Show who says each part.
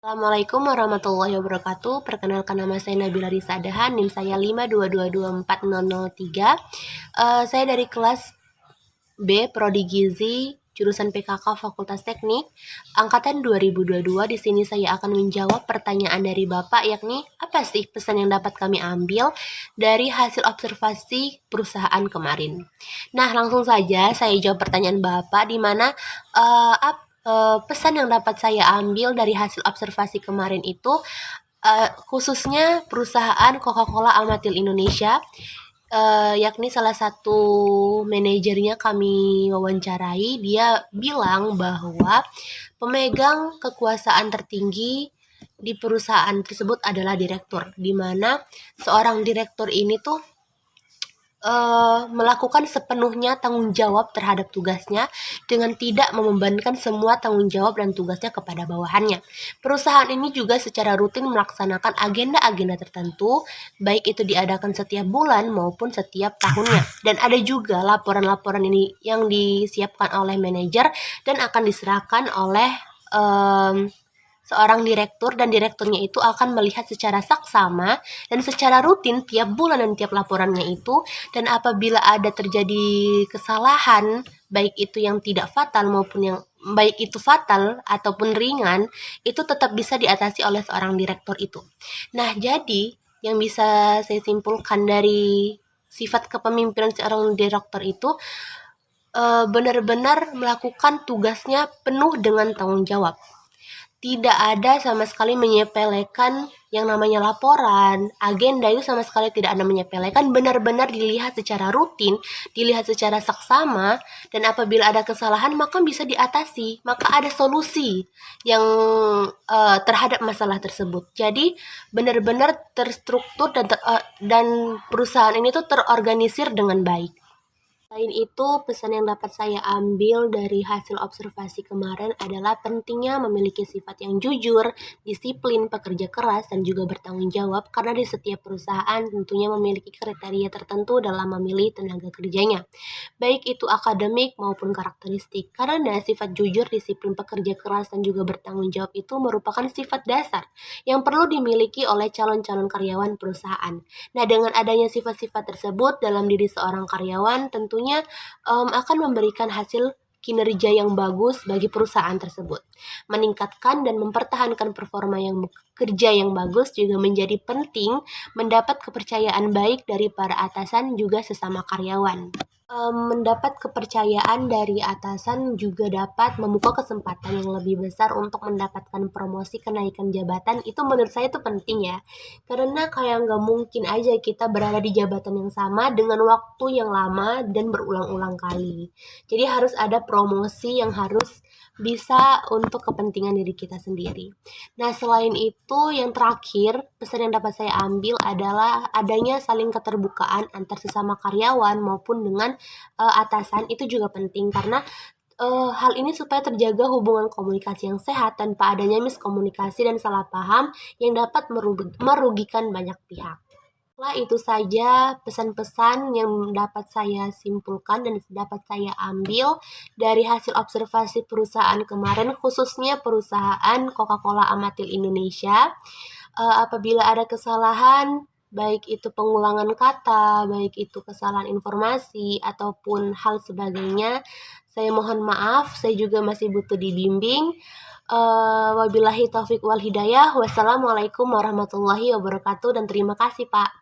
Speaker 1: Assalamualaikum warahmatullahi wabarakatuh. Perkenalkan, nama saya Nabila Risa Adahan, NIM saya 522240003. Saya dari kelas B Prodi Gizi, jurusan PKK Fakultas Teknik, angkatan 2022. Di sini saya akan menjawab pertanyaan dari Bapak, yakni apa sih pesan yang dapat kami ambil dari hasil observasi perusahaan kemarin. Nah, langsung saja saya jawab pertanyaan Bapak, di mana pesan yang dapat saya ambil dari hasil observasi kemarin itu, khususnya perusahaan Coca-Cola Amatil Indonesia, yakni salah satu manajernya kami wawancarai. Dia bilang bahwa pemegang kekuasaan tertinggi di perusahaan tersebut adalah direktur, di mana seorang direktur ini tuh melakukan sepenuhnya tanggung jawab terhadap tugasnya dengan tidak membebankan semua tanggung jawab dan tugasnya kepada bawahannya. Perusahaan ini juga secara rutin melaksanakan agenda-agenda tertentu, baik itu diadakan setiap bulan maupun setiap tahunnya. Dan ada juga laporan-laporan ini yang disiapkan oleh manajer dan akan diserahkan oleh seorang direktur, dan direkturnya itu akan melihat secara saksama dan secara rutin tiap bulan dan tiap laporannya itu. Dan apabila ada terjadi kesalahan, baik itu yang tidak fatal maupun yang baik itu fatal ataupun ringan, itu tetap bisa diatasi oleh seorang direktur itu. Nah, jadi yang bisa saya simpulkan dari sifat kepemimpinan seorang direktur itu, benar-benar melakukan tugasnya penuh dengan tanggung jawab. Tidak ada sama sekali menyepelekan yang namanya laporan, agenda itu sama sekali tidak ada menyepelekan, benar-benar dilihat secara rutin, dilihat secara saksama, dan apabila ada kesalahan maka bisa diatasi, maka ada solusi yang terhadap masalah tersebut. Jadi benar-benar terstruktur dan perusahaan ini tuh terorganisir dengan baik. Selain itu, pesan yang dapat saya ambil dari hasil observasi kemarin adalah pentingnya memiliki sifat yang jujur, disiplin, pekerja keras, dan juga bertanggung jawab, karena di setiap perusahaan tentunya memiliki kriteria tertentu dalam memilih tenaga kerjanya, baik itu akademik maupun karakteristik. Karena sifat jujur, disiplin, pekerja keras, dan juga bertanggung jawab itu merupakan sifat dasar yang perlu dimiliki oleh calon-calon karyawan perusahaan. Nah, dengan adanya sifat-sifat tersebut dalam diri seorang karyawan, tentunya akan memberikan hasil kinerja yang bagus bagi perusahaan tersebut. Meningkatkan dan mempertahankan performa yang kerja yang bagus juga menjadi penting, mendapat kepercayaan baik dari para atasan juga sesama karyawan. Mendapat kepercayaan dari atasan juga dapat membuka kesempatan yang lebih besar untuk mendapatkan promosi, kenaikan jabatan. Itu menurut saya itu penting ya, karena kayak nggak mungkin aja kita berada di jabatan yang sama dengan waktu yang lama dan berulang-ulang kali. Jadi harus ada promosi yang harus bisa untuk kepentingan diri kita sendiri. Nah, selain itu, yang terakhir, pesan yang dapat saya ambil adalah adanya saling keterbukaan antar sesama karyawan maupun dengan atasan. Itu juga penting, karena hal ini supaya terjaga hubungan komunikasi yang sehat tanpa adanya miskomunikasi dan salah paham yang dapat merugikan banyak pihak. Setelah itu saja pesan-pesan yang dapat saya simpulkan dan dapat saya ambil dari hasil observasi perusahaan kemarin, khususnya perusahaan Coca-Cola Amatil Indonesia. Apabila ada kesalahan, baik itu pengulangan kata, baik itu kesalahan informasi, ataupun hal sebagainya, saya mohon maaf, saya juga masih butuh dibimbing. Wabillahi taufik wal hidayah. Wassalamualaikum warahmatullahi wabarakatuh, dan terima kasih Pak.